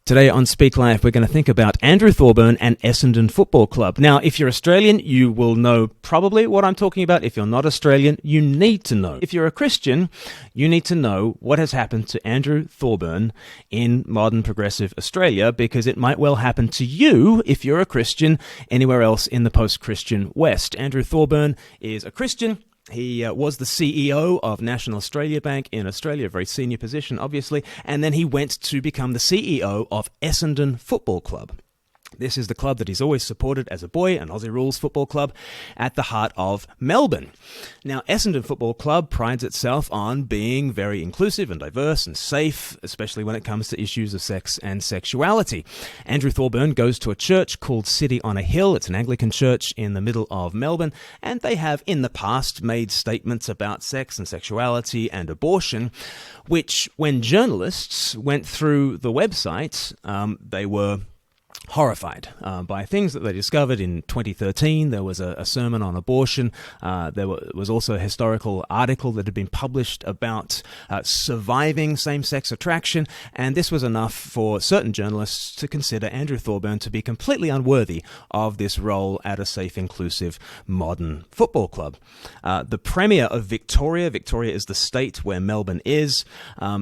Today on Speak Life, we're going to think about Andrew Thorburn and Essendon Football Club. Now, if you're Australian, you will know probably what I'm talking about. If you're not Australian, you need to know. If you're a Christian, you need to know what has happened to Andrew Thorburn in modern progressive Australia, because it might well happen to you if you're a Christian anywhere else in the post-Christian West. Andrew Thorburn is a Christian. He was the CEO of National Australia Bank in Australia, a very senior position, obviously, and then he went to become the CEO of Essendon Football Club. This is the club that he's always supported as a boy, an Aussie Rules football club at the heart of Melbourne. Now, Essendon Football Club prides itself on being very inclusive and diverse and safe, especially when it comes to issues of sex and sexuality. Andrew Thorburn goes to a church called City on a Hill. It's an Anglican church in the middle of Melbourne, and they have in the past made statements about sex and sexuality and abortion, which when journalists went through the website, they were horrified by things that they discovered in 2013. There was a sermon on abortion. There was also a historical article that had been published about surviving same-sex attraction, and this was enough for certain journalists to consider Andrew Thorburn to be completely unworthy of this role at a safe, inclusive, modern football club. The Premier of Victoria is the state where Melbourne is,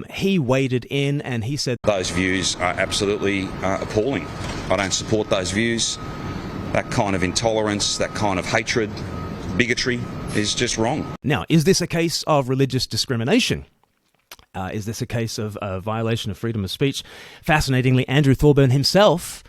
he waded in and he said, "Those views are absolutely appalling. I don't support those views. That kind of intolerance, that kind of hatred, bigotry is just wrong." Now, is this a case of religious discrimination? Is this a case of a violation of freedom of speech? Fascinatingly, Andrew Thorburn himself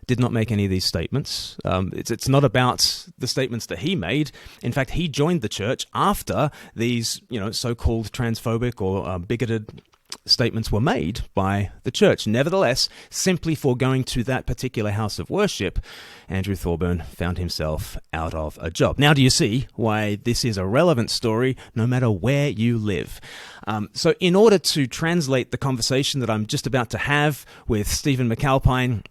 did not make any of these statements. It's not about the statements that he made. In fact, he joined the church after these, so-called transphobic or bigoted statements were made by the church. Nevertheless, simply for going to that particular house of worship, Andrew Thorburn found himself out of a job. Now, do you see why this is a relevant story no matter where you live? So in order to translate the conversation that I'm just about to have with Stephen McAlpine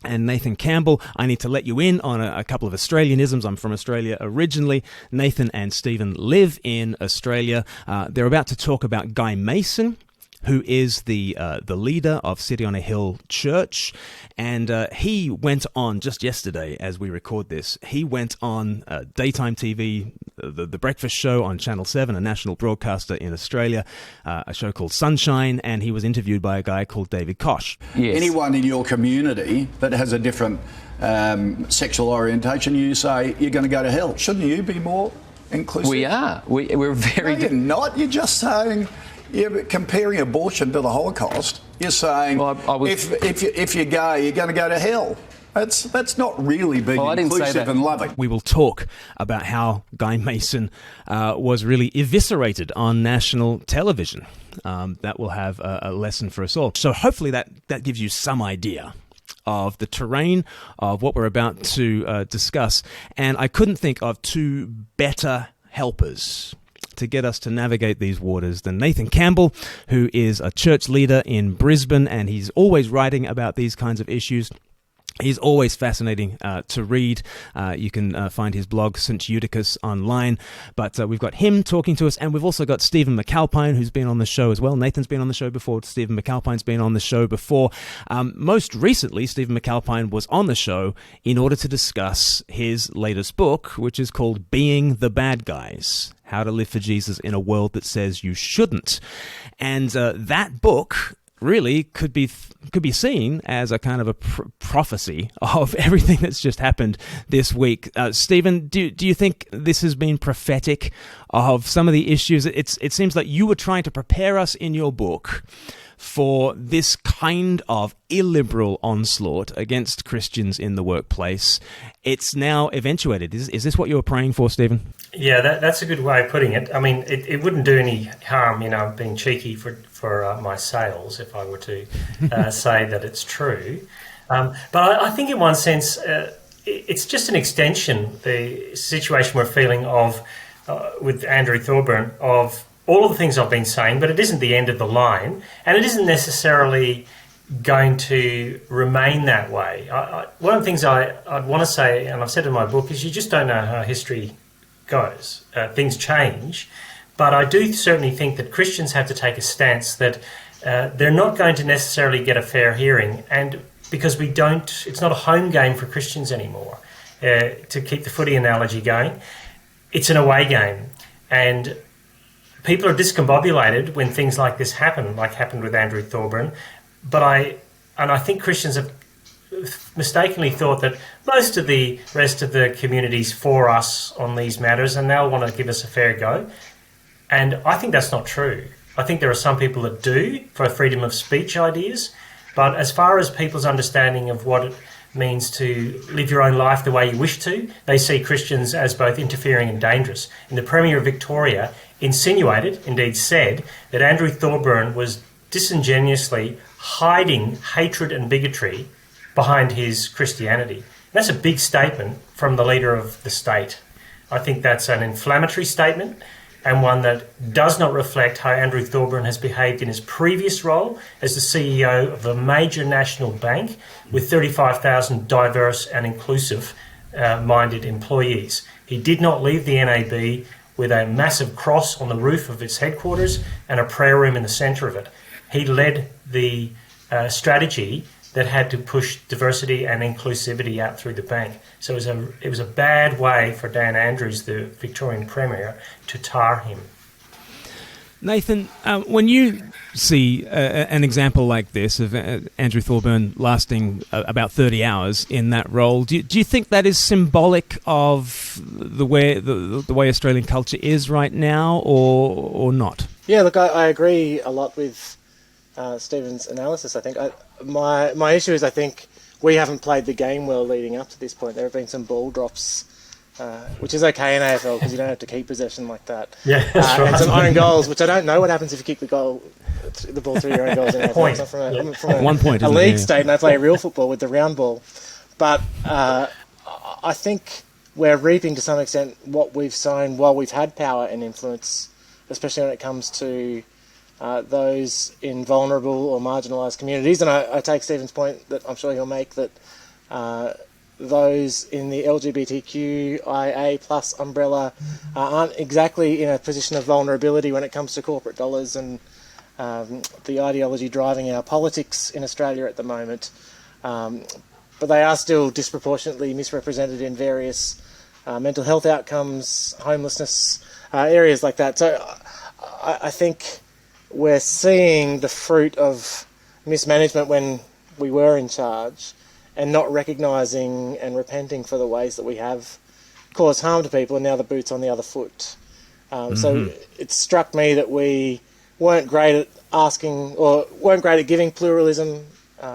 and Nathan Campbell, I need to let you in on a couple of Australianisms. I'm from Australia originally. Nathan and Stephen live in Australia. They're about to talk about Guy Mason, who is the leader of City on a Hill Church. And he went on, just yesterday as we record this, he went on daytime TV, the breakfast show on Channel 7, a national broadcaster in Australia, a show called Sunshine, and he was interviewed by a guy called David Koch. Yes. Anyone in your community that has a different sexual orientation, you say you're going to go to hell. Shouldn't you be more inclusive? We are. We're very... No, you're not. You're just saying... You're comparing abortion to the Holocaust. You're saying, if you're gay, you're going to go to hell. That's not really being inclusive and loving. We will talk about how Guy Mason was really eviscerated on national television. That will have a lesson for us all. So hopefully that gives you some idea of the terrain of what we're about to discuss. And I couldn't think of two better helpers to get us to navigate these waters than Nathan Campbell, who is a church leader in Brisbane, and he's always writing about these kinds of issues. He's always fascinating to read. You can find his blog, St. Eutychus, online. But we've got him talking to us, and we've also got Stephen McAlpine, who's been on the show as well. Nathan's been on the show before. Stephen McAlpine's been on the show before. Most recently, Stephen McAlpine was on the show in order to discuss his latest book, which is called Being the Bad Guys: How to Live for Jesus in a World That Says You Shouldn't. And that book really could be seen as a kind of a prophecy of everything that's just happened this week. Stephen, do you think this has been prophetic of some of the issues? It seems like you were trying to prepare us in your book for this kind of illiberal onslaught against Christians in the workplace. It's now eventuated. Is this what you were praying for, Stephen? Yeah, that's a good way of putting it. I mean, it wouldn't do any harm, being cheeky for my sales if I were to say that it's true. But I think in one sense, it's just an extension, the situation we're feeling of, with Andrew Thorburn, of all of the things I've been saying, but it isn't the end of the line, and it isn't necessarily going to remain that way. One of the things I'd want to say, and I've said in my book, is you just don't know how history goes. Things change, but I do certainly think that Christians have to take a stance that they're not going to necessarily get a fair hearing, and because it's not a home game for Christians anymore. To keep the footy analogy going, it's an away game, and people are discombobulated when things like this happen, like happened with Andrew Thorburn. But I think Christians have mistakenly thought that most of the rest of the community's for us on these matters, and they'll want to give us a fair go. And I think that's not true. I think there are some people that do for freedom of speech ideas, but as far as people's understanding of what it means to live your own life the way you wish to, they see Christians as both interfering and dangerous. And the Premier of Victoria insinuated, indeed said, that Andrew Thorburn was disingenuously hiding hatred and bigotry behind his Christianity. That's a big statement from the leader of the state. I think that's an inflammatory statement, and one that does not reflect how Andrew Thorburn has behaved in his previous role as the CEO of a major national bank with 35,000 diverse and inclusive-minded employees. He did not leave the NAB with a massive cross on the roof of its headquarters and a prayer room in the centre of it. He led the strategy that had to push diversity and inclusivity out through the bank. So it was a bad way for Dan Andrews, the Victorian Premier, to tar him. Nathan, when you see an example like this of Andrew Thorburn lasting about 30 hours in that role, do you think that is symbolic of the way Australian culture is right now, or not? Yeah, look, I agree a lot with Stephen's analysis. I think my issue is I think we haven't played the game well leading up to this point. There have been some ball drops, which is okay in AFL because you don't have to keep possession like that. Yeah, that's right. And some own goals, which I don't know what happens if you kick the ball through your own goals in AFL. It's not from 1 point, a league state, and I play real football with the round ball. But I think we're reaping to some extent what we've sown while we've had power and influence, especially when it comes to those in vulnerable or marginalised communities. And I take Stephen's point that I'm sure he'll make that those in the LGBTQIA plus umbrella aren't exactly in a position of vulnerability when it comes to corporate dollars and the ideology driving our politics in Australia at the moment. But they are still disproportionately misrepresented in various mental health outcomes, homelessness, areas like that. So I think we're seeing the fruit of mismanagement when we were in charge and not recognising and repenting for the ways that we have caused harm to people, and now the boot's on the other foot. So it struck me that we weren't great at asking, or weren't great at giving pluralism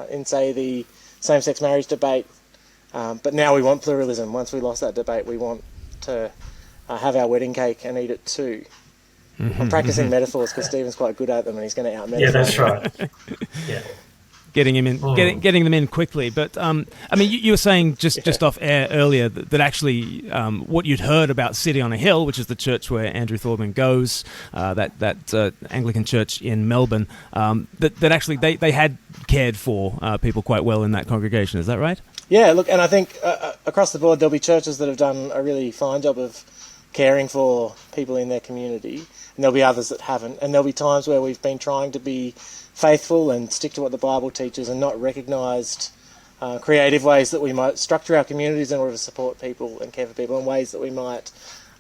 in, say, the same-sex marriage debate, but now we want pluralism. Once we lost that debate, we want to have our wedding cake and eat it too. I'm practicing metaphors because Stephen's quite good at them, and he's going to out-metaphor. Yeah, that's right. Yeah. Getting him in, getting them in quickly. But I mean, you were saying just off air earlier that actually what you'd heard about City on a Hill, which is the church where Andrew Thorburn goes, that Anglican church in Melbourne, that actually they had cared for people quite well in that congregation. Is that right? Yeah. Look, and I think across the board there'll be churches that have done a really fine job of caring for people in their community, and there'll be others that haven't. And there'll be times where we've been trying to be faithful and stick to what the Bible teaches and not recognised creative ways that we might structure our communities in order to support people and care for people, in ways that we might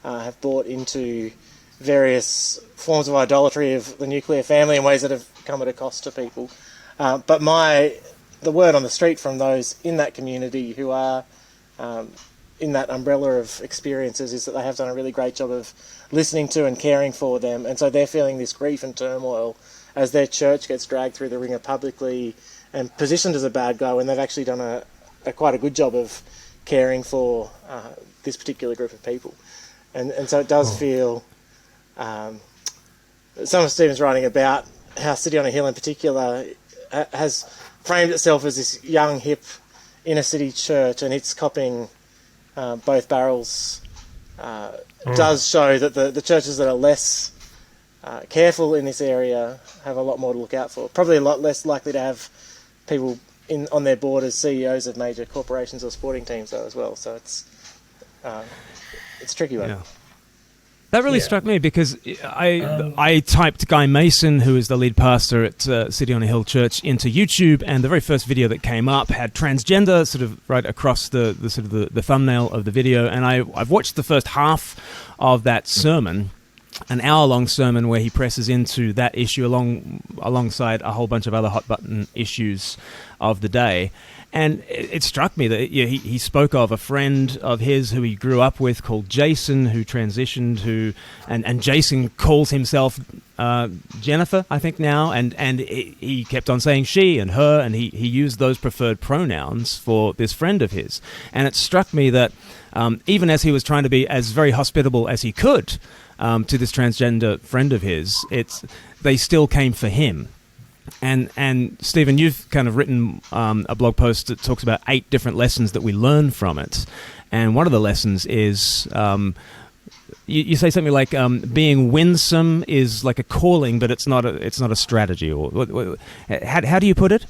have bought into various forms of idolatry of the nuclear family in ways that have come at a cost to people. But the word on the street from those in that community who are in that umbrella of experiences is that they have done a really great job of listening to and caring for them, and so they're feeling this grief and turmoil as their church gets dragged through the ringer publicly and positioned as a bad guy when they've actually done a quite a good job of caring for this particular group of people. And so it does feel... some of Stephen's writing about how City on a Hill in particular has framed itself as this young, hip, inner-city church, and it's copying both barrels. Does show that the churches that are less careful in this area have a lot more to look out for. Probably a lot less likely to have people on their board as CEOs of major corporations or sporting teams though as well. So it's a tricky one. That really struck me because I typed Guy Mason, who is the lead pastor at City on a Hill Church, into YouTube, and the very first video that came up had transgender sort of right across the thumbnail of the video, and I've watched the first half of that sermon, an hour-long sermon where he presses into that issue alongside a whole bunch of other hot-button issues of the day. And it struck me that he spoke of a friend of his who he grew up with called Jason, who transitioned and Jason calls himself Jennifer, I think now, and he kept on saying she and her, and he used those preferred pronouns for this friend of his. And it struck me that even as he was trying to be as very hospitable as he could to this transgender friend of his, they still came for him. And Stephen, you've kind of written a blog post that talks about 8 different lessons that we learn from it. And one of the lessons is, you say something like being winsome is like a calling, but it's not a strategy. Or how do you put it?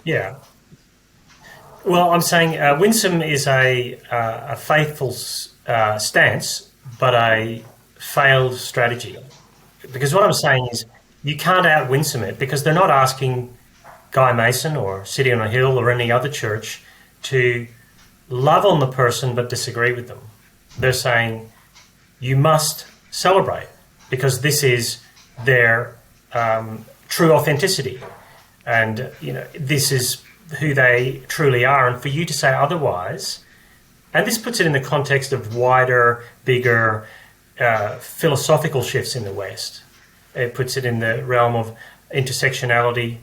Yeah. Well, I'm saying winsome is a faithful stance, but a failed strategy. Because what I'm saying is, you can't out-winsome it, because they're not asking Guy Mason or City on a Hill or any other church to love on the person but disagree with them. They're saying you must celebrate because this is their true authenticity, and this is who they truly are. And for you to say otherwise, and this puts it in the context of wider, bigger philosophical shifts in the West. It puts it in the realm of intersectionality,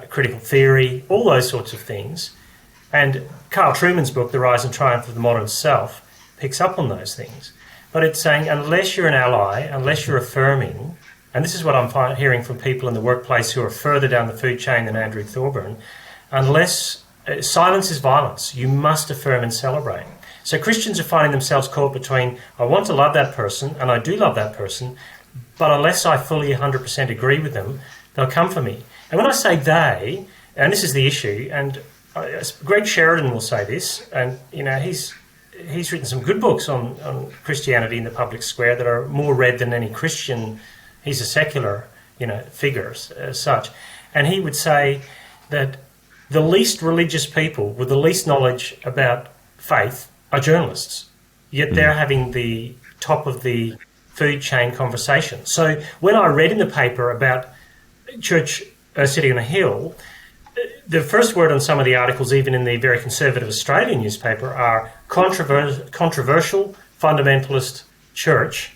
critical theory, all those sorts of things. And Carl Trueman's book, The Rise and Triumph of the Modern Self, picks up on those things. But it's saying unless you're an ally, unless you're affirming, and this is what I'm hearing from people in the workplace who are further down the food chain than Andrew Thorburn, unless silence is violence, you must affirm and celebrate. So Christians are finding themselves caught between, I want to love that person, and I do love that person, but unless I fully 100% agree with them, they'll come for me. And when I say they, and this is the issue, and Greg Sheridan will say this, and he's written some good books on Christianity in the public square that are more read than any Christian. He's a secular, figure as such, and he would say that the least religious people with the least knowledge about faith are journalists, yet they're having the top of the food chain conversation. So when I read in the paper about Church City on a Hill, the first word on some of the articles, even in the very conservative Australian newspaper, are controversial fundamentalist church,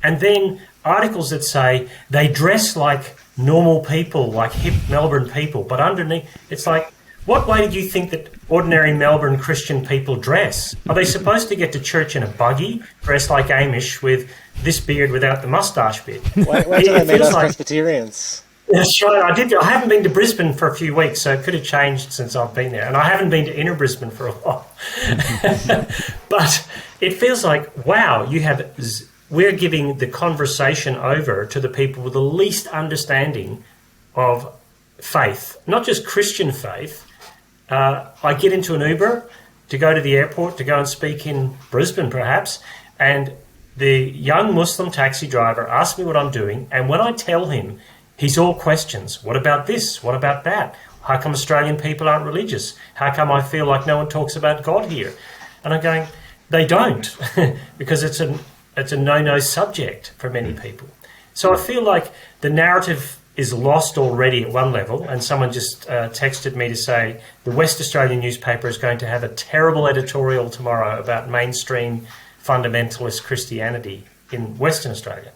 and then articles that say they dress like normal people, like hip Melbourne people, but underneath it's like, what way did you think that ordinary Melbourne Christian people dress? Are they supposed to get to church in a buggy, dressed like Amish with this beard without the moustache bit? Wait till they meet us Presbyterians. That's right. I haven't been to Brisbane for a few weeks, so it could have changed since I've been there. And I haven't been to Inner Brisbane for a while. But it feels like, wow, we're giving the conversation over to the people with the least understanding of faith, not just Christian faith. I get into an Uber to go to the airport to go and speak in Brisbane perhaps, and the young Muslim taxi driver asks me what I'm doing, and when I tell him, he's all questions. What about this? What about that? How come Australian people aren't religious? How come I feel like no one talks about God here? And I'm going, they don't, because it's a no-no subject for many people. So I feel like the narrative is lost already at one level, and someone just texted me to say the West Australian newspaper is going to have a terrible editorial tomorrow about mainstream fundamentalist Christianity in Western Australia.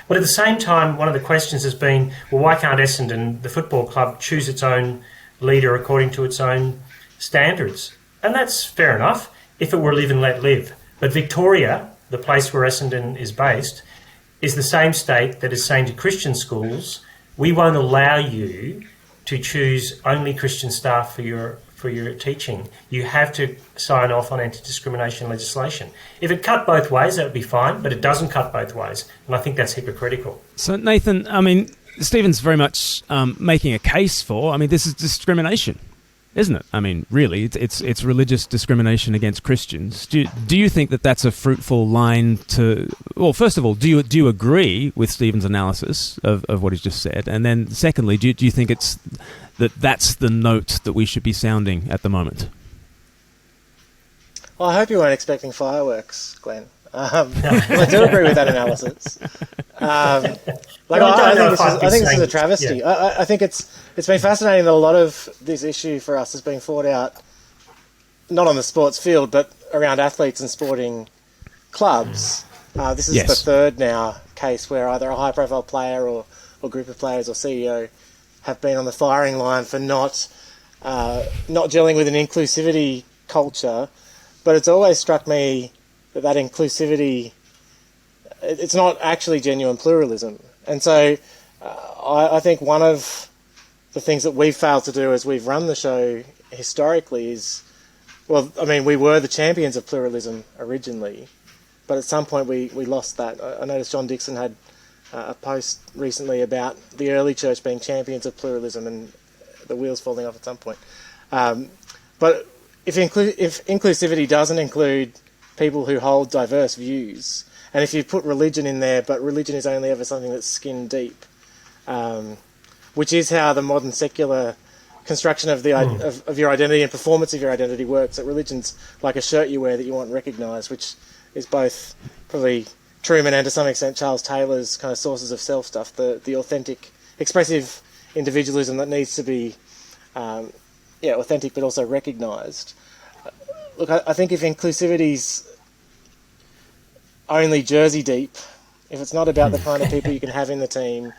But at the same time, one of the questions has been, well, why can't Essendon, the football club, choose its own leader according to its own standards? And that's fair enough if it were live and let live. But Victoria, the place where Essendon is based, is the same state that is saying to Christian schools, we won't allow you to choose only Christian staff for your teaching. You have to sign off on anti-discrimination legislation. If it cut both ways, that would be fine, but it doesn't cut both ways, and I think that's hypocritical. So, Nathan, Stephen's very much making a case for, this is discrimination. isn't it? I mean, really, it's religious discrimination against Christians. Do you think that that's a fruitful line to? Well, first of all, do you agree with Stephen's analysis of what he's just said? And then, secondly, do you think that's the note that we should be sounding at the moment? Well, I hope you weren't expecting fireworks, Glenn. I do agree with that analysis. I think this is a travesty. Yeah. I think it's been fascinating that a lot of this issue for us has been fought out, not on the sports field, but around athletes and sporting clubs. This is the third now case where either a high-profile player or group of players or CEO have been on the firing line for not gelling with an inclusivity culture. But it's always struck me that inclusivity, it's not actually genuine pluralism. And so I think one of the things that we've failed to do as we've run the show historically is, well, I mean, we were the champions of pluralism originally, but at some point we lost that. I noticed John Dixon had a post recently about the early church being champions of pluralism and the wheels falling off at some point. But if inclusivity doesn't include people who hold diverse views, and if you put religion in there, but religion is only ever something that's skin deep, which is how the modern secular construction of of your identity and performance of your identity works. That religion's like a shirt you wear that you want recognised, which is both probably Truman and to some extent Charles Taylor's kind of sources of self stuff, the authentic, expressive individualism that needs to be authentic but also recognised. Look, I think if inclusivity's only jersey deep, if it's not about the kind of people you can have in the team,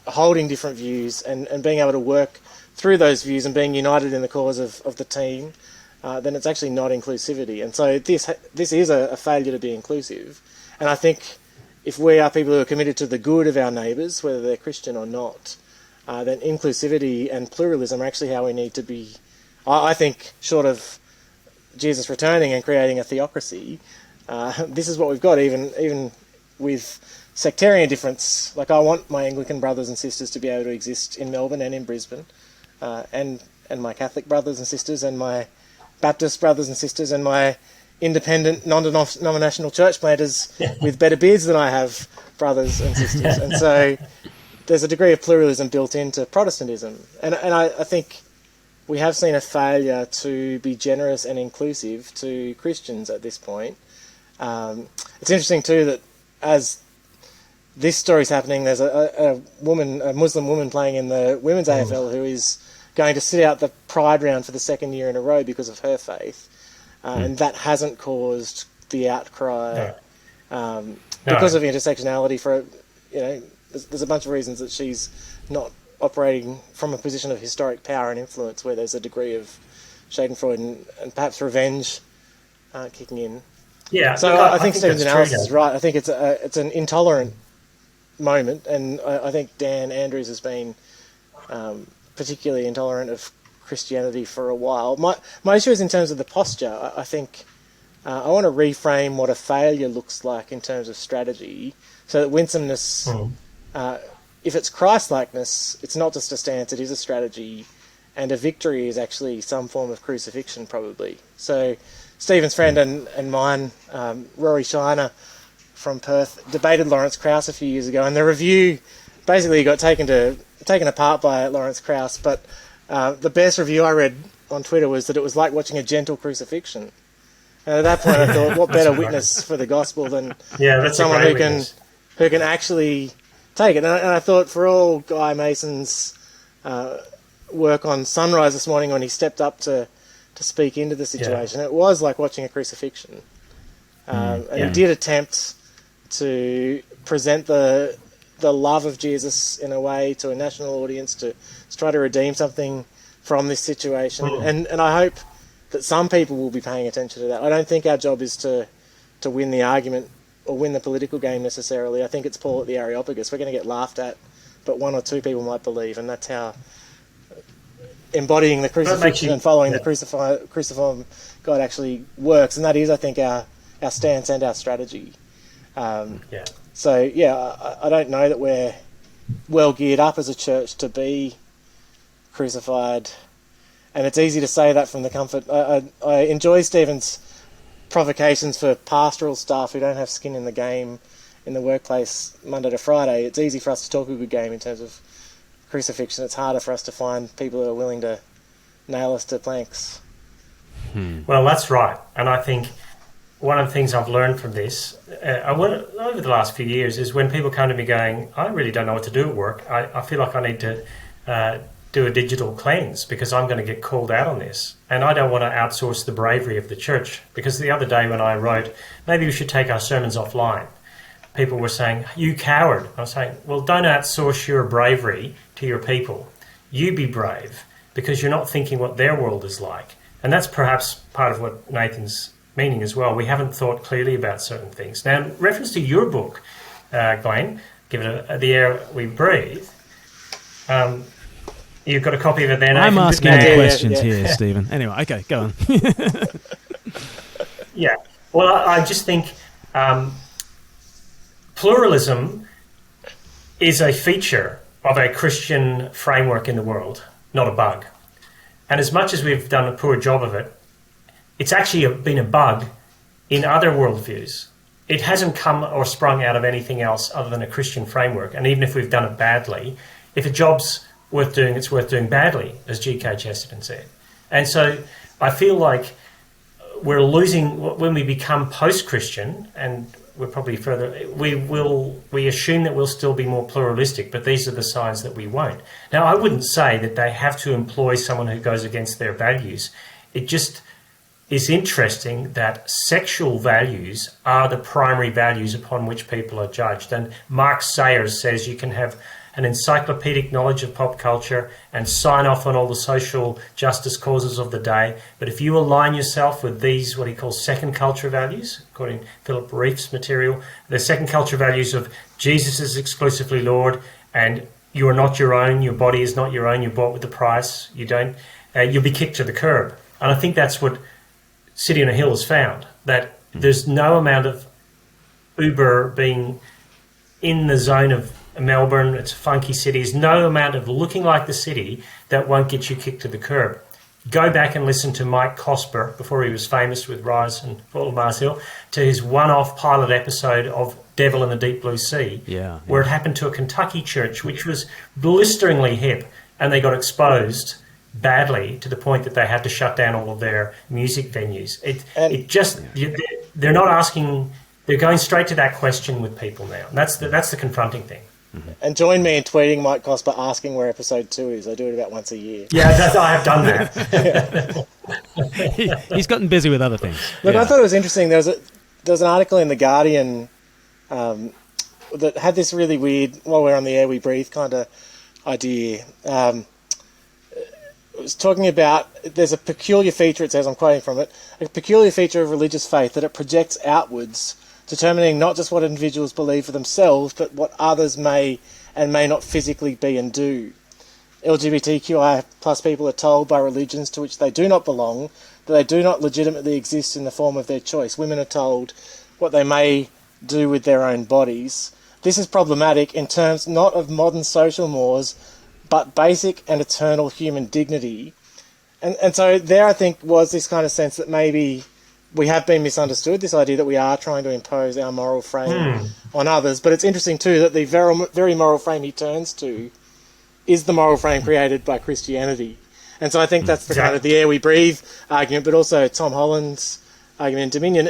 holding different views and being able to work through those views and being united in the cause of the team, then it's actually not inclusivity. And so this is a failure to be inclusive. And I think if we are people who are committed to the good of our neighbours, whether they're Christian or not, then inclusivity and pluralism are actually how we need to be. I think, short of Jesus returning and creating a theocracy, this is what we've got, even with sectarian difference. Like, I want my Anglican brothers and sisters to be able to exist in Melbourne and in Brisbane, and my Catholic brothers and sisters, and my Baptist brothers and sisters, and my independent, non-denominational church planters with better beards than I have brothers and sisters. And so there's a degree of pluralism built into Protestantism. And I think we have seen a failure to be generous and inclusive to Christians at this point. It's interesting too that as this story's happening, there's a Muslim woman playing in the women's AFL who is going to sit out the Pride round for the second year in a row because of her faith, and that hasn't caused the outcry because of intersectionality. There's a bunch of reasons that she's not operating from a position of historic power and influence, where there's a degree of schadenfreude and perhaps revenge kicking in. Yeah. So I think Stephen's analysis is right. I think it's an intolerant moment, and I think Dan Andrews has been particularly intolerant of Christianity for a while. My issue is in terms of the posture. I think I want to reframe what a failure looks like in terms of strategy, so that winsomeness, if it's Christ-likeness, it's not just a stance, it is a strategy, and a victory is actually some form of crucifixion, probably. So Stephen's friend and mine, Rory Shiner from Perth, debated Lawrence Krauss a few years ago, and the review basically got taken apart by Lawrence Krauss, but the best review I read on Twitter was that it was like watching a gentle crucifixion. And at that point I thought, what better witness for the gospel than someone who can actually take it. And I thought, for all Guy Mason's work on Sunrise this morning when he stepped up to speak into the situation, it was like watching a crucifixion. And he did attempt to present the love of Jesus in a way to a national audience, to try to redeem something from this situation. And I hope that some people will be paying attention to that. I don't think our job is to win the argument or win the political game necessarily. I think it's Paul at the Areopagus. We're going to get laughed at, but one or two people might believe, and that's how embodying the crucifixion and following the cruciform God actually works. And that is, I think, our stance and our strategy. So, I don't know that we're well geared up as a church to be crucified And it's easy to say that from the comfort. I enjoy Stephen's provocations for pastoral staff who don't have skin in the game in the workplace Monday to Friday. It's easy for us to talk a good game in terms of crucifixion. It's harder for us to find people who are willing to nail us to planks. Well, that's right. And I think one of the things I've learned from this over the last few years is when people come to me going, I really don't know what to do at work. I feel like I need to do a digital cleanse because I'm going to get called out on this. And I don't want to outsource the bravery of the church, because the other day when I wrote, maybe we should take our sermons offline, people were saying, you coward. I was saying, well, don't outsource your bravery to your people. You be brave, because you're not thinking what their world is like. And that's perhaps part of what Nathan's meaning as well. We haven't thought clearly about certain things. Now, in reference to your book, Glenn, give it The Air We Breathe, you've got a copy of it there. I'm asking the questions here, Stephen. Anyway, okay, go on. Yeah. Well, I just think pluralism is a feature of a Christian framework in the world, not a bug. And as much as we've done a poor job of it, it's actually been a bug in other worldviews. It hasn't come or sprung out of anything else other than a Christian framework. And even if we've done it badly, if a job's worth doing, it's worth doing badly, as G.K. Chesterton said. And so I feel like we're losing, when we become post-Christian, and we're probably further, we assume that we'll still be more pluralistic, but these are the signs that we won't. Now, I wouldn't say that they have to employ someone who goes against their values. It just is interesting that sexual values are the primary values upon which people are judged. And Mark Sayers says you can have an encyclopedic knowledge of pop culture and sign off on all the social justice causes of the day. But if you align yourself with these, what he calls second culture values, according to Philip Reef's material, the second culture values of Jesus is exclusively Lord, and you are not your own, your body is not your own, you're bought with a price, you'll be kicked to the curb. And I think that's what City on a Hill has found, that there's no amount of Uber being in the zone of Melbourne, it's a funky city, there's no amount of looking like the city that won't get you kicked to the curb. Go back and listen to Mike Cosper, before he was famous with Rise and Fall of Mars Hill, to his one-off pilot episode of Devil in the Deep Blue Sea, where it happened to a Kentucky church, which was blisteringly hip, and they got exposed badly to the point that they had to shut down all of their music venues. They're not asking, they're going straight to that question with people now. And that's the confronting thing. And join me in tweeting Mike Cosper asking where episode 2 is. I do it about once a year. Yeah, I have done that. He's gotten busy with other things. Look, I thought it was interesting. There was an article in The Guardian that had this really weird, while we're on the air we breathe kind of idea. It was talking about, there's a peculiar feature, it says, I'm quoting from it, a peculiar feature of religious faith that it projects outwards, determining not just what individuals believe for themselves, but what others may and may not physically be and do. LGBTQI plus people are told by religions to which they do not belong that they do not legitimately exist in the form of their choice. Women are told what they may do with their own bodies. This is problematic in terms not of modern social mores, but basic and eternal human dignity. And so there, I think, was this kind of sense that maybe we have been misunderstood, this idea that we are trying to impose our moral frame on others. But it's interesting, too, that the very moral frame he turns to is the moral frame created by Christianity. And so I think that's the kind of the air we breathe argument, but also Tom Holland's argument in Dominion.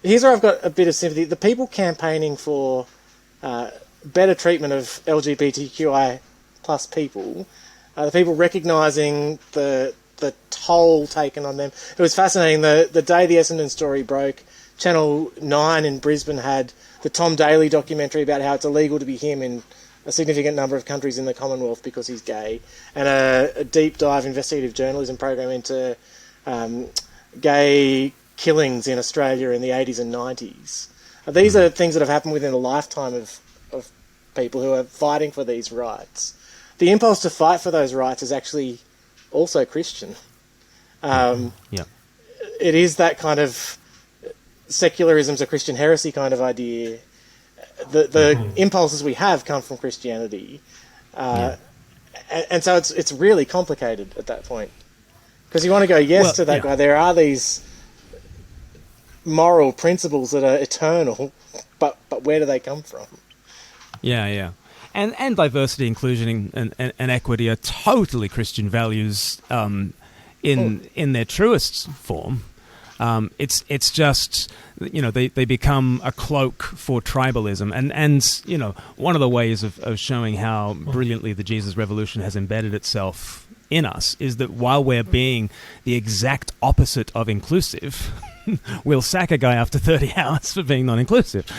Here's where I've got a bit of sympathy. The people campaigning for better treatment of LGBTQI plus people, the people recognising the toll taken on them. It was fascinating. The day the Essendon story broke, Channel 9 in Brisbane had the Tom Daly documentary about how it's illegal to be him in a significant number of countries in the Commonwealth because he's gay, and a deep dive investigative journalism program into gay killings in Australia in the 80s and 90s. These are things that have happened within a lifetime of people who are fighting for these rights. The impulse to fight for those rights is actually also Christian. It is that kind of secularism's a Christian heresy kind of idea. The impulses we have come from Christianity. And And so it's really complicated at that point. Because you want to go to that guy. There are these moral principles that are eternal, but where do they come from? Yeah. And diversity, inclusion, and equity are totally Christian values in their truest form. It's just, they become a cloak for tribalism. And one of the ways of showing how brilliantly the Jesus Revolution has embedded itself in us is that while we're being the exact opposite of inclusive, we'll sack a guy after 30 hours for being non-inclusive.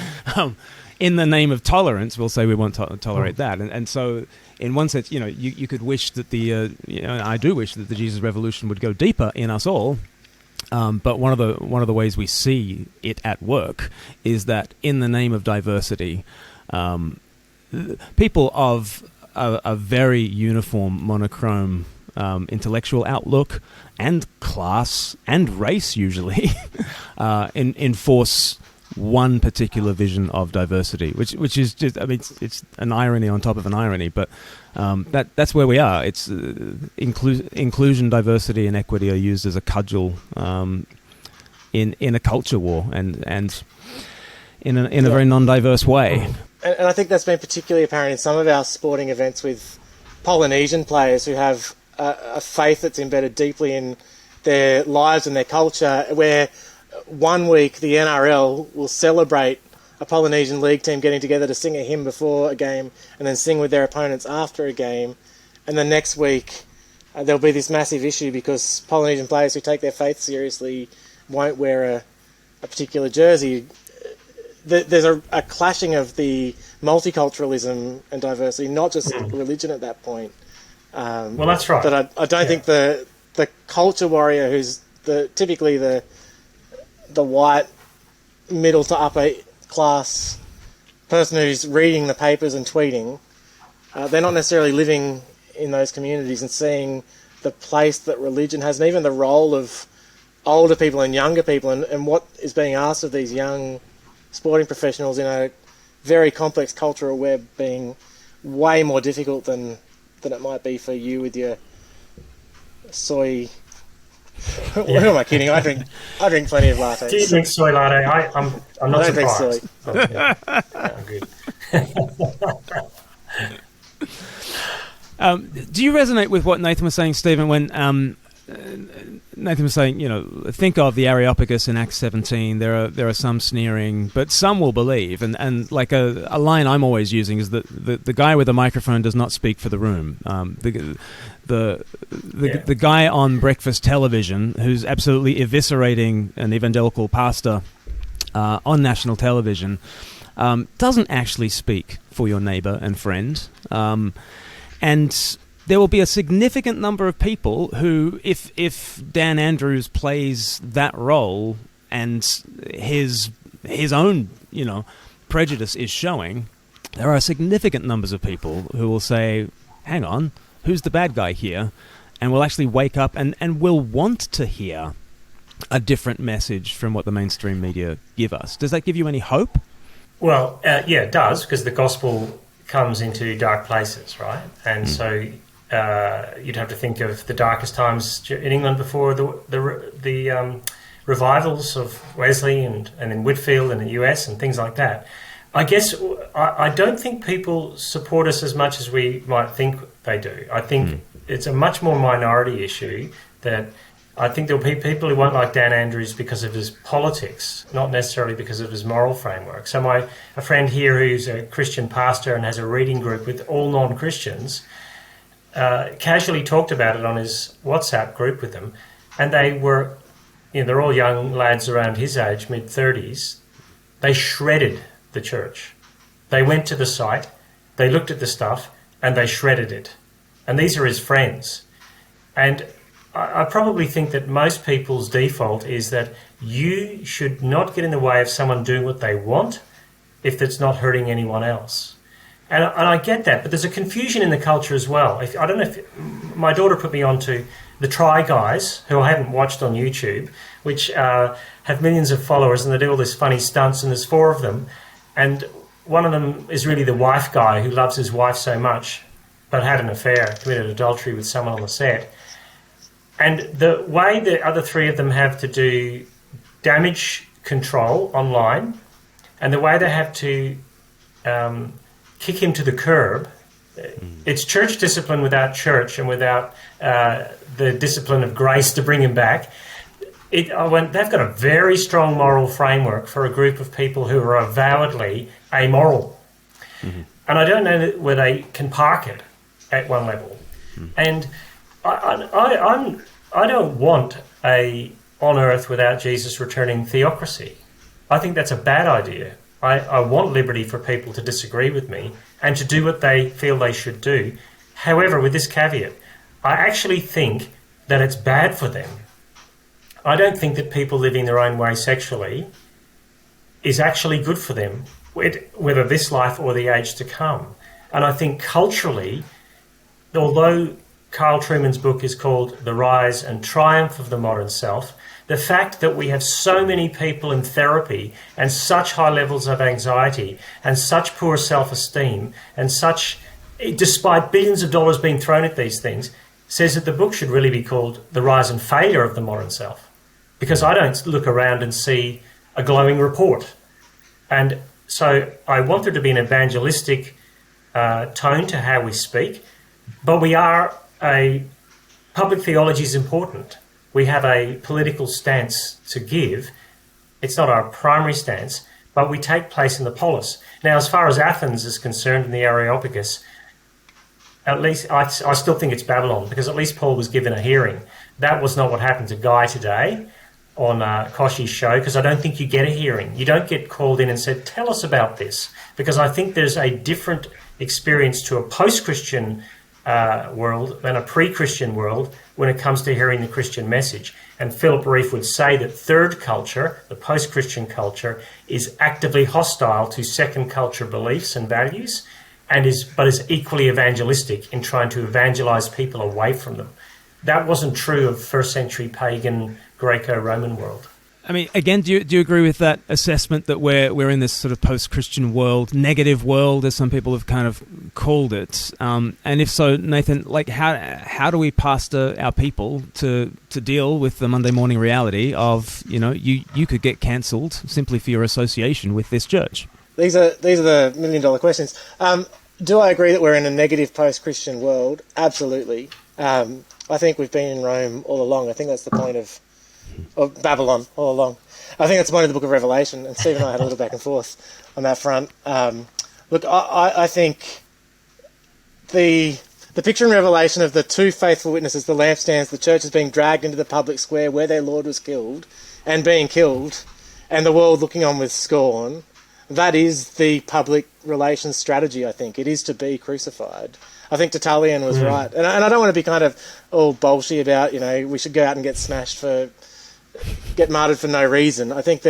In the name of tolerance, we'll say we won't tolerate that. And so, in one sense, you could wish that I do wish that the Jesus Revolution would go deeper in us all. But one of the ways we see it at work is that in the name of diversity, people of a very uniform, monochrome intellectual outlook and class and race usually enforce one particular vision of diversity, which is just, it's an irony on top of an irony, but that's where we are. It's inclusion, diversity, and equity are used as a cudgel in a culture war and in a very non-diverse way. And I think that's been particularly apparent in some of our sporting events with Polynesian players who have a faith that's embedded deeply in their lives and their culture, where one week the NRL will celebrate a Polynesian league team getting together to sing a hymn before a game and then sing with their opponents after a game, and the next week there'll be this massive issue because Polynesian players who take their faith seriously won't wear a particular jersey. There's a clashing of the multiculturalism and diversity, not just religion at that point. Well, that's right. But I don't think the culture warrior who's typically the white middle to upper class person who's reading the papers and tweeting, they're not necessarily living in those communities and seeing the place that religion has, and even the role of older people and younger people, and what is being asked of these young sporting professionals in a very complex cultural web being way more difficult than it might be for you with your soy. Who am I kidding? I drink plenty of lattes. Do you drink soy latte? I'm not surprised. I don't drink soy. Good. Do you resonate with what Nathan was saying, Stephen, when Nathan was saying, think of the Areopagus in Acts 17. There are some sneering, but some will believe. And like a line I'm always using is that the guy with the microphone does not speak for the room. The guy on breakfast television who's absolutely eviscerating an evangelical pastor on national television doesn't actually speak for your neighbor and friend. And there will be a significant number of people who, if Dan Andrews plays that role and his own, prejudice is showing, there are significant numbers of people who will say, hang on, who's the bad guy here? And will actually wake up and will want to hear a different message from what the mainstream media give us. Does that give you any hope? Well, yeah, it does, because the gospel comes into dark places, right? And so you'd have to think of the darkest times in England before the revivals of Wesley and in Whitfield in the US and things like that. I guess I don't think people support us as much as we might think they do. I think it's a much more minority issue that I think there'll be people who won't like Dan Andrews because of his politics, not necessarily because of his moral framework. So a friend here who's a Christian pastor and has a reading group with all non-Christians casually talked about it on his WhatsApp group with them, and they were, they're all young lads around his age, mid-30s. They shredded the church. They went to the site, they looked at the stuff, and they shredded it. And these are his friends. And I probably think that most people's default is that you should not get in the way of someone doing what they want if it's not hurting anyone else. And I get that, but there's a confusion in the culture as well. I don't know if my daughter put me on to the Try Guys, who I haven't watched on YouTube, which have millions of followers, and they do all these funny stunts, and there's 4 of them. And one of them is really the wife guy who loves his wife so much but had an affair, committed adultery with someone on the set. And the way the other three of them have to do damage control online, and the way they have to kick him to the curb, it's church discipline without church and without the discipline of grace to bring him back. They've got a very strong moral framework for a group of people who are avowedly amoral. Mm-hmm. And I don't know where they can park it at one level. Mm-hmm. And I don't want a on earth without Jesus returning theocracy. I think that's a bad idea. I want liberty for people to disagree with me and to do what they feel they should do. However, with this caveat, I actually think that it's bad for them. I don't think that people living their own way sexually is actually good for them, whether this life or the age to come. And I think culturally, although Carl Trueman's book is called The Rise and Triumph of the Modern Self, the fact that we have so many people in therapy and such high levels of anxiety and such poor self-esteem and such, despite billions of dollars being thrown at these things, says that the book should really be called The Rise and Failure of the Modern Self. Because I don't look around and see a glowing report. And so I want there to be an evangelistic tone to how we speak, but public theology is important. We have a political stance to give. It's not our primary stance, but we take place in the polis. Now, as far as Athens is concerned in the Areopagus, at least I still think it's Babylon, because at least Paul was given a hearing. That was not what happened to Guy today on Koshi's show, because I don't think you get a hearing. You don't get called in and said, tell us about this, because I think there's a different experience to a post-Christian world than a pre-Christian world when it comes to hearing the Christian message. And Philip Reif would say that third culture, the post-Christian culture, is actively hostile to second culture beliefs and values, but is equally evangelistic in trying to evangelize people away from them. That wasn't true of first century pagan Greco-Roman world. I mean, again, do you agree with that assessment that we're in this sort of post-Christian world, negative world, as some people have kind of called it? And if so, Nathan, like how do we pastor our people to deal with the Monday morning reality of, you could get cancelled simply for your association with this church? These are the million-dollar questions. Do I agree that we're in a negative post-Christian world? Absolutely. I think we've been in Rome all along. I think that's the point of Babylon all along. I think that's the point of the book of Revelation, and Steve and I had a little back and forth on that front. Look, I think the picture in Revelation of the two faithful witnesses, the lampstands, the church is being dragged into the public square where their Lord was killed and being killed, and the world looking on with scorn, that is the public relations strategy, I think. It is to be crucified. I think Tertullian was right. And I don't want to be kind of all bolshy about, we should go out and get martyred for no reason. I think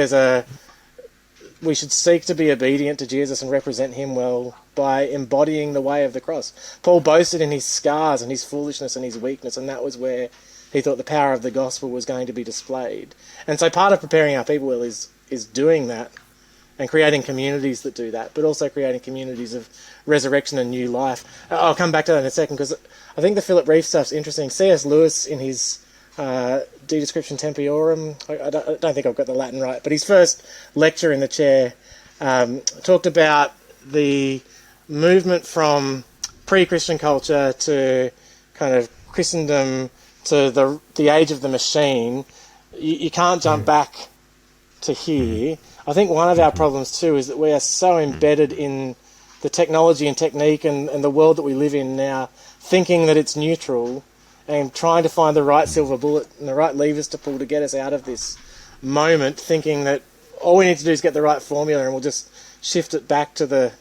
we should seek to be obedient to Jesus and represent him well by embodying the way of the cross. Paul boasted in his scars and his foolishness and his weakness, and that was where he thought the power of the gospel was going to be displayed. And so part of preparing our people well is doing that and creating communities that do that, but also creating communities of resurrection and new life. I'll come back to that in a second, because I think the Philip Reif stuff's interesting. C.S. Lewis, in his De Description Tempiorum, I don't think I've got the Latin right, but his first lecture in the chair talked about the movement from pre-Christian culture to kind of Christendom to the age of the machine. You can't jump back to here. I think one of our problems too is that we are so embedded in the technology and technique and the world that we live in now, thinking that it's neutral and trying to find the right silver bullet and the right levers to pull to get us out of this moment, thinking that all we need to do is get the right formula and we'll just shift it back to the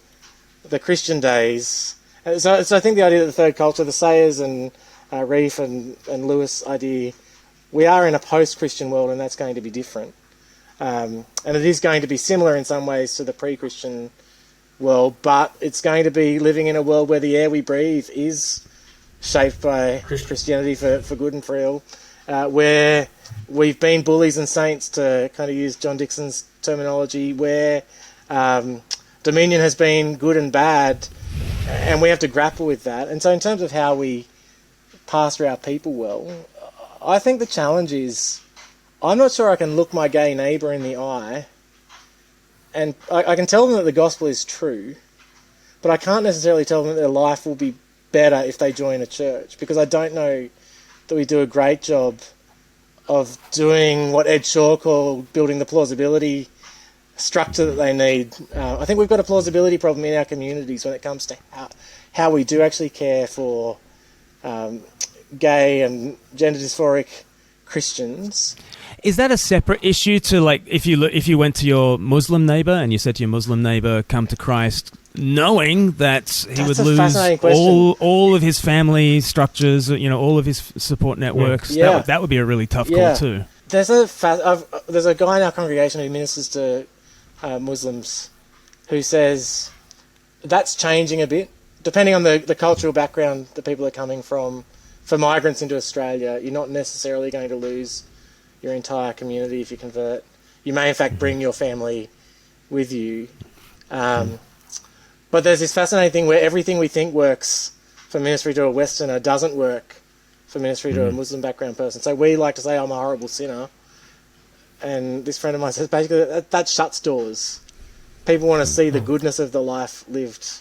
Christian days. So I think the idea that the third culture, the Sayers and Reif and Lewis idea, we are in a post-Christian world, and that's going to be different. And it is going to be similar in some ways to the pre-Christian world, but it's going to be living in a world where the air we breathe is shaped by Christianity for good and for ill, where we've been bullies and saints, to kind of use John Dixon's terminology, where dominion has been good and bad, And we have to grapple with that. And so in terms of how we pastor our people well, I think the challenge is, I'm not sure I can look my gay neighbour in the eye and I can tell them that the gospel is true, but I can't necessarily tell them that their life will be better if they join a church, because I don't know that we do a great job of doing what Ed Shaw called building the plausibility structure that they need. I think we've got a plausibility problem in our communities when it comes to how we do actually care for gay and gender dysphoric Christians. Is that a separate issue to, like, if you went to your Muslim neighbour and you said to your Muslim neighbour, come to Christ, knowing that he would lose all of his family structures, all of his support networks? Yeah. That would be a really tough call too. There's a guy in our congregation who ministers to Muslims who says that's changing a bit, depending on the cultural background that people are coming from. For migrants into Australia, you're not necessarily going to lose your entire community if you convert. You may, in fact, bring your family with you. But there's this fascinating thing where everything we think works for ministry to a Westerner doesn't work for ministry to a Muslim background person. So we like to say, I'm a horrible sinner. And this friend of mine says, basically, that shuts doors. People want to see the goodness of the life lived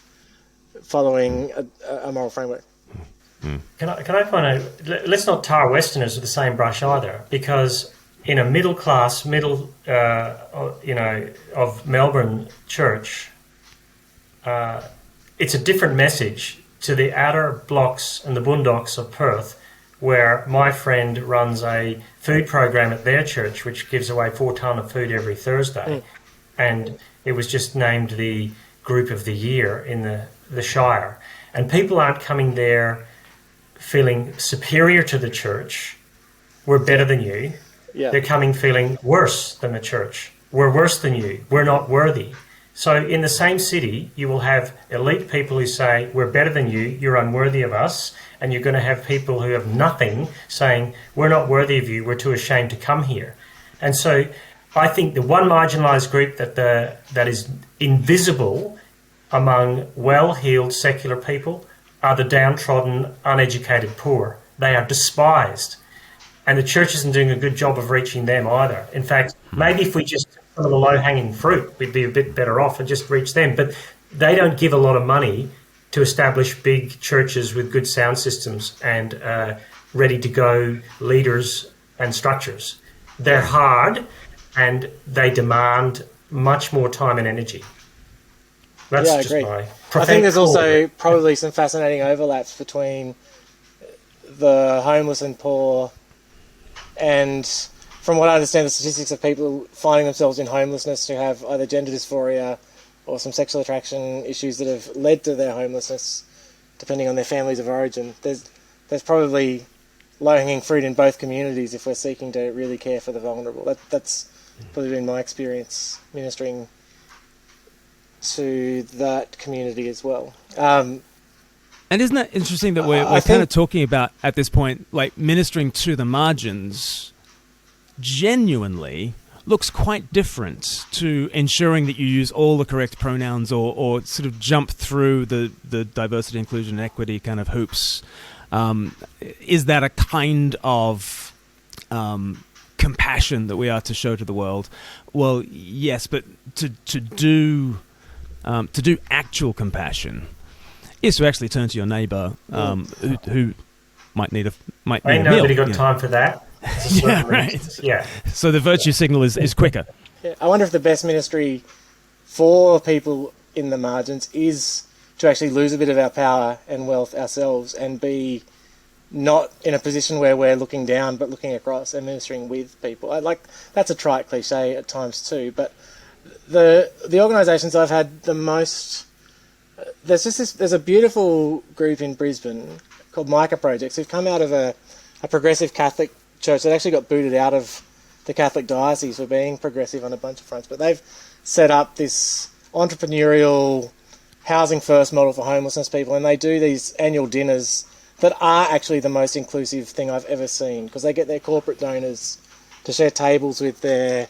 following a moral framework. Can I point out, let's not tar Westerners with the same brush either, because in a middle class, of Melbourne church, it's a different message to the outer blocks and the boondocks of Perth, where my friend runs a food program at their church, which gives away 4 tonne of food every Thursday. And it was just named the group of the year in the Shire. And people aren't coming there feeling superior to the church. We're better than you. Yeah. They're coming feeling worse than the church. We're worse than you. We're not worthy. So in the same city, you will have elite people who say, we're better than you, you're unworthy of us. And you're going to have people who have nothing saying, we're not worthy of you, we're too ashamed to come here. And so I think the one marginalised group that is invisible among well-heeled secular people are the downtrodden, uneducated poor. They are despised. And the church isn't doing a good job of reaching them either. In fact, maybe if we just took some of the low-hanging fruit, we'd be a bit better off and just reach them. But they don't give a lot of money to establish big churches with good sound systems and ready-to-go leaders and structures. They're hard and they demand much more time and energy. That's I agree. I think there's also probably some fascinating overlaps between the homeless and poor and, from what I understand, the statistics of people finding themselves in homelessness who have either gender dysphoria or some sexual attraction issues that have led to their homelessness, depending on their families of origin. There's probably low-hanging fruit in both communities if we're seeking to really care for the vulnerable. That's probably been my experience ministering to that community as well. And isn't that interesting that we're kind of talking about, at this point, like ministering to the margins genuinely looks quite different to ensuring that you use all the correct pronouns or sort of jump through the diversity, inclusion, and equity kind of hoops. Is that a kind of compassion that we are to show to the world? Well, yes, but to do actual compassion is to actually turn to your neighbour who might need a meal. Ain't nobody got time for that. Yeah, right. Yeah. So the virtue signal is quicker. Yeah. I wonder if the best ministry for people in the margins is to actually lose a bit of our power and wealth ourselves and be not in a position where we're looking down but looking across and ministering with people. That's a trite cliche at times too, but the organisations I've had the most, there's a beautiful group in Brisbane called Micah Projects who've come out of a progressive Catholic church that actually got booted out of the Catholic diocese for being progressive on a bunch of fronts, but they've set up this entrepreneurial housing first model for homelessness people, and they do these annual dinners that are actually the most inclusive thing I've ever seen, because they get their corporate donors to share tables with their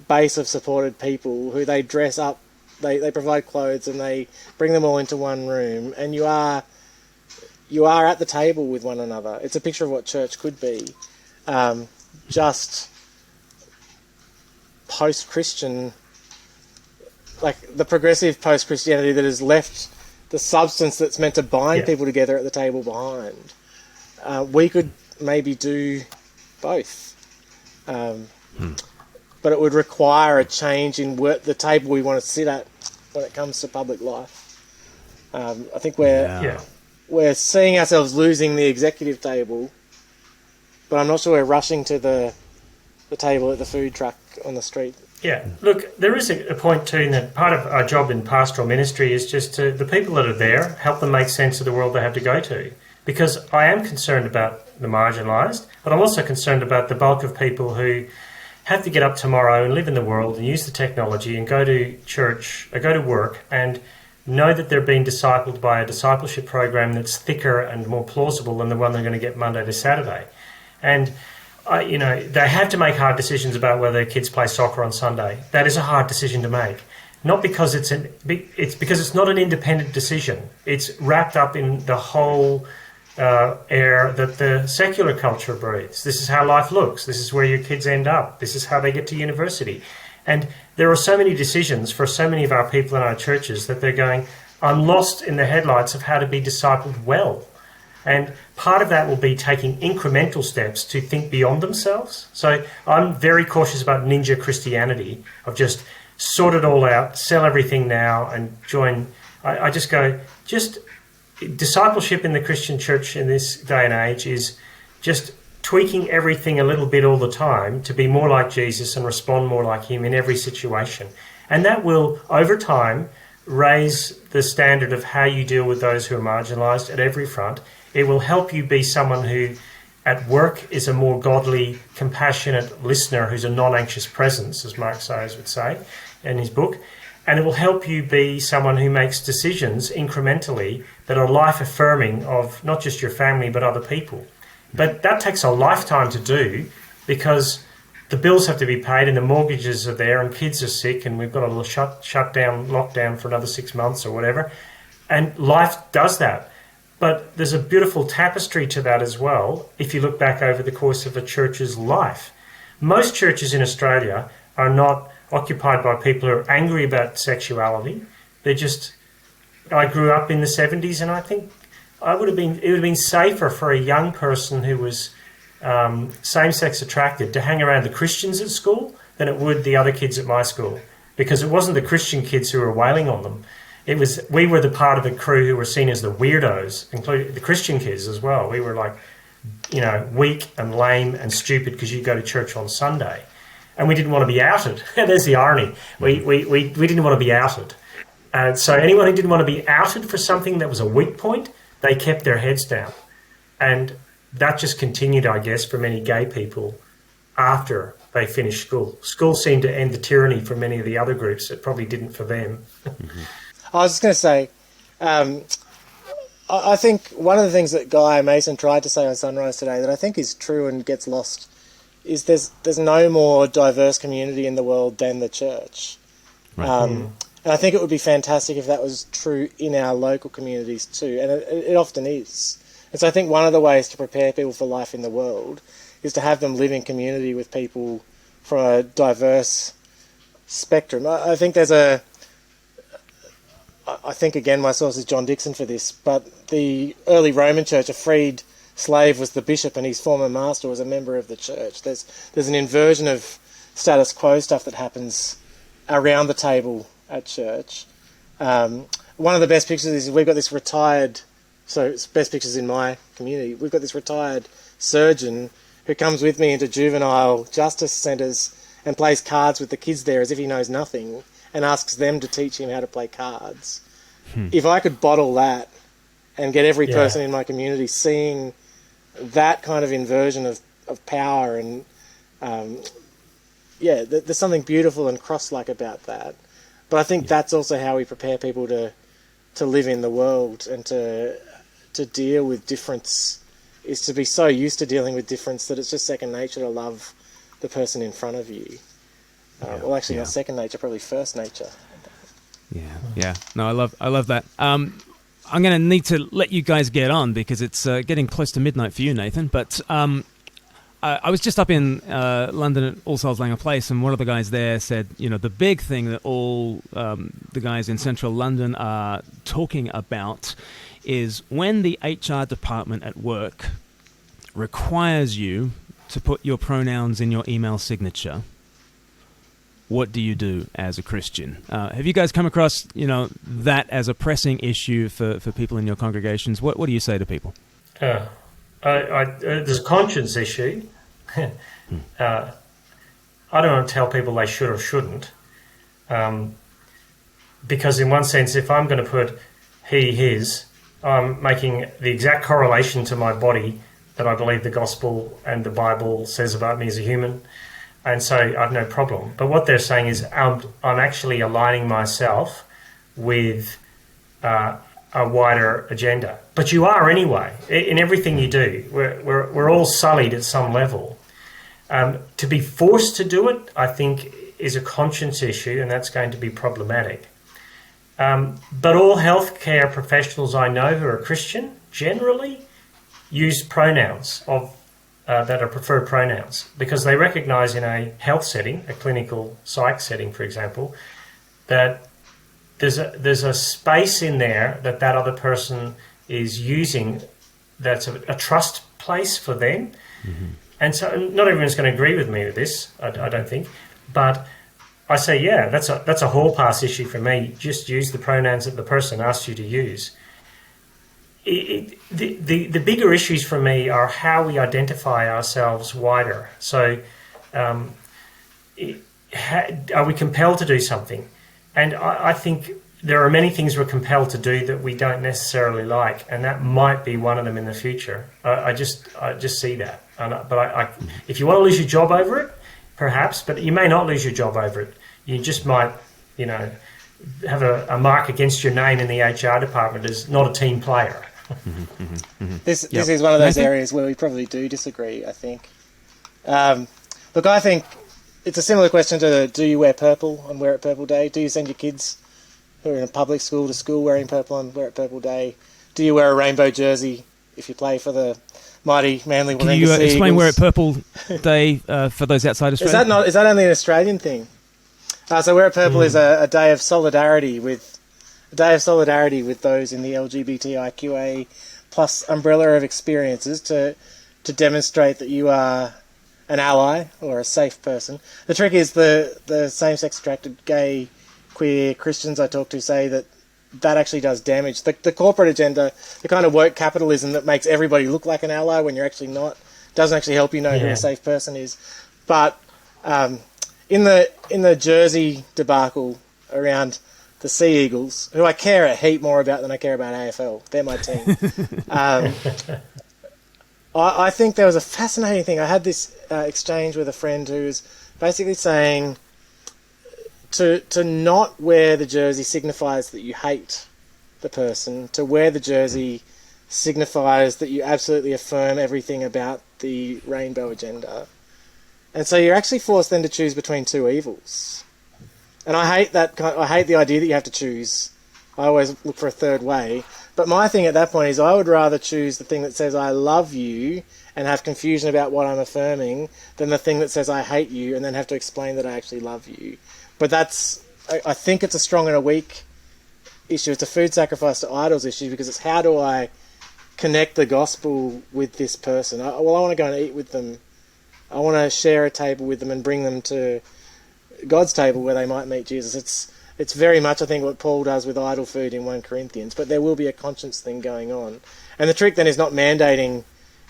base of supported people who they dress up They provide clothes and they bring them all into one room, and you are at the table with one another. It's a picture of what church could be, just post-Christian, like the progressive post-Christianity that has left the substance that's meant to bind people together at the table behind. We could maybe do both. But it would require a change in the table we want to sit at when it comes to public life. I think we're seeing ourselves losing the executive table, but I'm not sure we're rushing to the table at the food truck on the street. Yeah, look, there is a point too in that part of our job in pastoral ministry is just to the people that are there, help them make sense of the world they have to go to. Because I am concerned about the marginalised, but I'm also concerned about the bulk of people who have to get up tomorrow and live in the world and use the technology and go to church or go to work and know that they're being discipled by a discipleship program that's thicker and more plausible than the one they're going to get Monday to Saturday. And, they have to make hard decisions about whether their kids play soccer on Sunday. That is a hard decision to make. Not because it's because it's not an independent decision. It's wrapped up in the whole air that the secular culture breathes. This is how life looks. This is where your kids end up. This is how they get to university. And there are so many decisions for so many of our people in our churches that they're going, I'm lost in the headlights of how to be discipled well. And part of that will be taking incremental steps to think beyond themselves. So I'm very cautious about ninja Christianity, of just sort it all out, sell everything now and join. I just go, discipleship in the Christian church in this day and age is just tweaking everything a little bit all the time to be more like Jesus and respond more like him in every situation. And that will, over time, raise the standard of how you deal with those who are marginalised at every front. It will help you be someone who, at work, is a more godly, compassionate listener who's a non-anxious presence, as Mark Sayers would say in his book. And it will help you be someone who makes decisions incrementally that are life-affirming of not just your family but other people. But that takes a lifetime to do because the bills have to be paid and the mortgages are there and kids are sick and we've got a little shutdown, lockdown for another 6 months or whatever. And life does that. But there's a beautiful tapestry to that as well if you look back over the course of a church's life. Most churches in Australia are not occupied by people who are angry about sexuality. I grew up in the 70s and I think it would have been safer for a young person who was same-sex attracted to hang around the Christians at school than it would the other kids at my school, because it wasn't the Christian kids who were wailing on them. We were the part of the crew who were seen as the weirdos, including the Christian kids as well. We were like, weak and lame and stupid because you go to church on Sunday. And we didn't want to be outed. There's the irony. We didn't want to be outed. So anyone who didn't want to be outed for something that was a weak point, they kept their heads down. And that just continued, I guess, for many gay people after they finished school. School seemed to end the tyranny for many of the other groups. It probably didn't for them. Mm-hmm. I was just going to say, I think one of the things that Guy Mason tried to say on Sunrise today that I think is true and gets lost is there's no more diverse community in the world than the church. Right. And I think it would be fantastic if that was true in our local communities too, and it often is. And so I think one of the ways to prepare people for life in the world is to have them live in community with people from a diverse spectrum. I think again my source is John Dixon for this, but the early Roman church, a freed slave was the bishop and his former master was a member of the church. There's an inversion of status quo stuff that happens around the table at church. One of the best pictures is we've got this retired, so it's best pictures in my community, we've got this retired surgeon who comes with me into juvenile justice centres and plays cards with the kids there as if he knows nothing and asks them to teach him how to play cards. If I could bottle that and get every person in my community seeing that kind of inversion of power and there's something beautiful and cross-like about that. But I think that's also how we prepare people to live in the world and to deal with difference, is to be so used to dealing with difference that it's just second nature to love the person in front of you. Not second nature, probably first nature. Yeah. No, I love that. I'm going to need to let you guys get on because it's getting close to midnight for you, Nathan. But I was just up in London at All Souls Langer Place, and one of the guys there said, the big thing that all the guys in central London are talking about is when the HR department at work requires you to put your pronouns in your email signature. What do you do as a Christian? Have you guys come across, that as a pressing issue for people in your congregations? What do you say to people? There's a conscience issue. I don't want to tell people they should or shouldn't, because in one sense, if I'm going to put he, his, I'm making the exact correlation to my body that I believe the gospel and the Bible says about me as a human. And so I have no problem. But what they're saying is I'm actually aligning myself with a wider agenda. But you are anyway, in everything you do. We're all sullied at some level. To be forced to do it, I think, is a conscience issue, and that's going to be problematic. But all healthcare professionals I know who are Christian generally use pronouns that are preferred pronouns, because they recognise in a health setting, a clinical psych setting, for example, that there's a space in there that other person is using that's a trust place for them. Mm-hmm. And so not everyone's going to agree with me with this, I don't think, but I say, yeah, that's a hall pass issue for me. Just use the pronouns that the person asked you to use. The bigger issues for me are how we identify ourselves wider. So are we compelled to do something? And I think there are many things we're compelled to do that we don't necessarily like, and that might be one of them in the future. I just see that. But if you want to lose your job over it, perhaps, but you may not lose your job over it. You just might, have a mark against your name in the HR department as not a team player. This is one of those areas where we probably do disagree, I think. Look, I think it's a similar question to do you wear purple on Wear It Purple Day? Do you send your kids who are in a public school to school wearing purple on Wear It Purple Day? Do you wear a rainbow jersey if you play for the mighty Manly Warringah Sea Eagles? Can you explain Wear It Purple Day for those outside Australia? Is that only an Australian thing? So Wear It Purple is a day of solidarity with those in the LGBTIQA plus umbrella of experiences to demonstrate that you are an ally or a safe person. The trick is the same-sex attracted gay, queer Christians I talk to say that actually does damage. The corporate agenda, the kind of woke capitalism that makes everybody look like an ally when you're actually not, doesn't actually help you know who a safe person is. But in the Jersey debacle around the Sea Eagles, who I care a heap more about than I care about AFL. They're my team. I think there was a fascinating thing. I had this exchange with a friend who was basically saying to not wear the jersey signifies that you hate the person. To wear the jersey signifies that you absolutely affirm everything about the rainbow agenda. And so you're actually forced then to choose between two evils. And I hate that. I hate the idea that you have to choose. I always look for a third way. But my thing at that point is I would rather choose the thing that says I love you and have confusion about what I'm affirming than the thing that says I hate you and then have to explain that I actually love you. But I think it's a strong and a weak issue. It's a food sacrifice to idols issue because it's how do I connect the gospel with this person? I want to go and eat with them. I want to share a table with them and bring them to God's table where they might meet Jesus. It's very much, I think, what Paul does with idol food in 1 Corinthians, but there will be a conscience thing going on. And the trick then is not mandating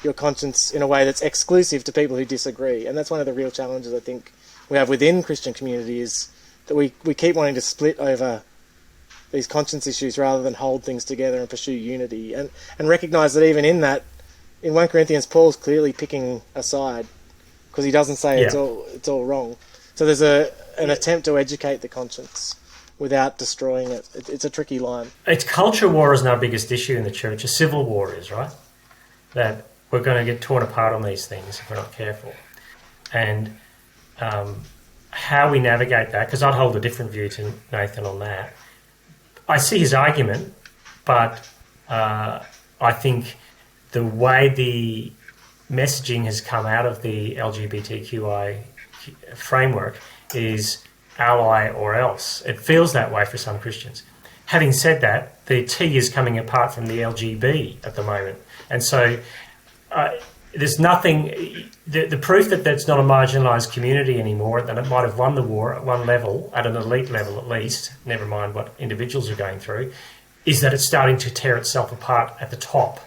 your conscience in a way that's exclusive to people who disagree. And that's one of the real challenges I think we have within Christian community is that we keep wanting to split over these conscience issues rather than hold things together and pursue unity. And recognise that even in that, in 1 Corinthians, Paul's clearly picking a side because he doesn't say it's all wrong. So there's an attempt to educate the conscience without destroying it. It's a tricky line. It's culture war isn't our biggest issue in the church. A civil war is, right? That we're going to get torn apart on these things if we're not careful. And how we navigate that, because I'd hold a different view to Nathan on that, I see his argument, but I think the way the messaging has come out of the LGBTQI framework is ally or else. It feels that way for some Christians. Having said that, the T is coming apart from the LGB at the moment. And so there's nothing, the proof that that's not a marginalised community anymore, that it might have won the war at one level, at an elite level at least, never mind what individuals are going through, is that it's starting to tear itself apart at the top.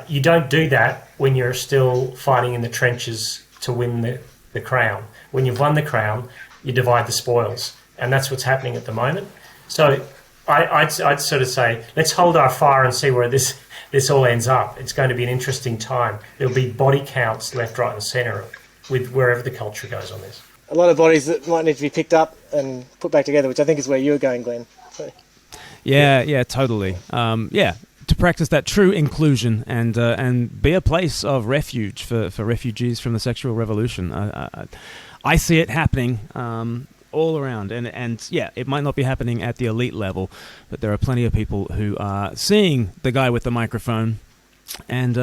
You don't do that when you're still fighting in the trenches to win the crown. When you've won the crown, you divide the spoils. And that's what's happening at the moment. So I'd sort of say, let's hold our fire and see where this all ends up. It's going to be an interesting time. There'll be body counts left, right and centre with wherever the culture goes on this. A lot of bodies that might need to be picked up and put back together, which I think is where you're going, Glenn. So. Yeah, totally. To practice that true inclusion and be a place of refuge for refugees from the sexual revolution. I see it happening all around, and it might not be happening at the elite level, but there are plenty of people who are seeing the guy with the microphone and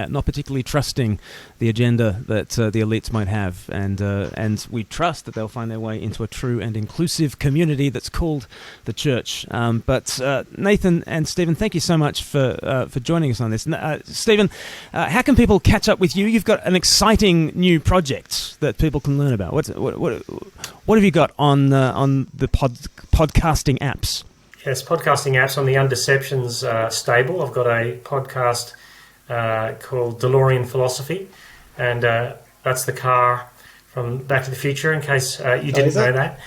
not particularly trusting the agenda that the elites might have, and we trust that they'll find their way into a true and inclusive community that's called the church. But Nathan and Stephen, thank you so much for joining us on this. Stephen, how can people catch up with you? You've got an exciting new project that people can learn about. What have you got on the podcasting apps? Yes, podcasting apps on the Undeceptions stable. I've got a podcast called DeLorean Philosophy, and that's the car from Back to the Future, in case you didn't know that.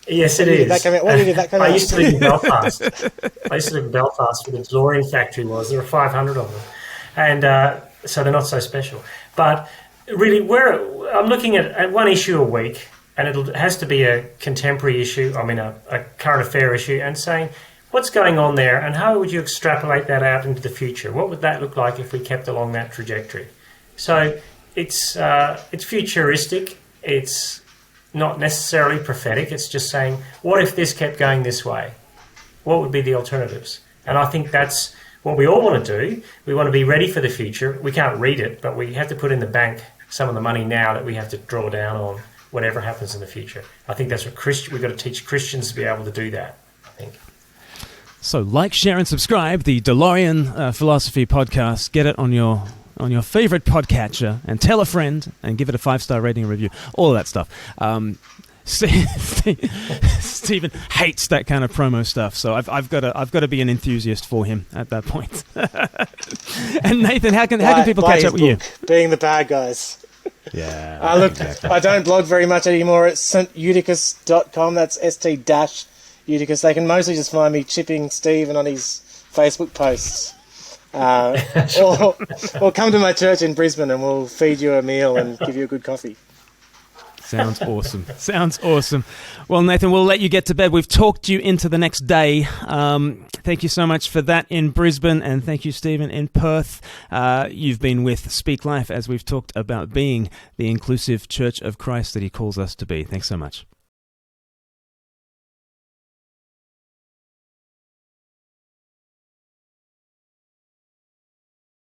Yes, it is. When did that come out? I used to live in Belfast. Where the DeLorean factory was. There were 500 of them. And so they're not so special. But really, I'm looking at one issue a week, and it has to be a contemporary issue, a current affair issue, and saying, what's going on there, and how would you extrapolate that out into the future? What would that look like if we kept along that trajectory? So it's futuristic. It's not necessarily prophetic. It's just saying, what if this kept going this way? What would be the alternatives? And I think that's what we all want to do. We want to be ready for the future. We can't read it, but we have to put in the bank some of the money now that we have to draw down on whatever happens in the future. I think that's what we've got to teach Christians to be able to do that, I think. So like, share and subscribe the DeLorean Philosophy Podcast. Get it on your favourite podcatcher and tell a friend and give it a 5-star rating and review. All of that stuff. Stephen hates that kind of promo stuff, so I've got to be an enthusiast for him at that point. And Nathan, how can people catch up with you? Being the bad guys. Yeah. Exactly. I don't blog very much anymore. It's stuticus.com. That's st-Eutychus. They can mostly just find me chipping Stephen on his Facebook posts. Or come to my church in Brisbane and we'll feed you a meal and give you a good coffee. Sounds awesome. Well, Nathan, we'll let you get to bed. We've talked you into the next day. Thank you so much for that in Brisbane, and thank you, Stephen, in Perth. You've been with Speak Life as we've talked about being the inclusive Church of Christ that he calls us to be. Thanks so much.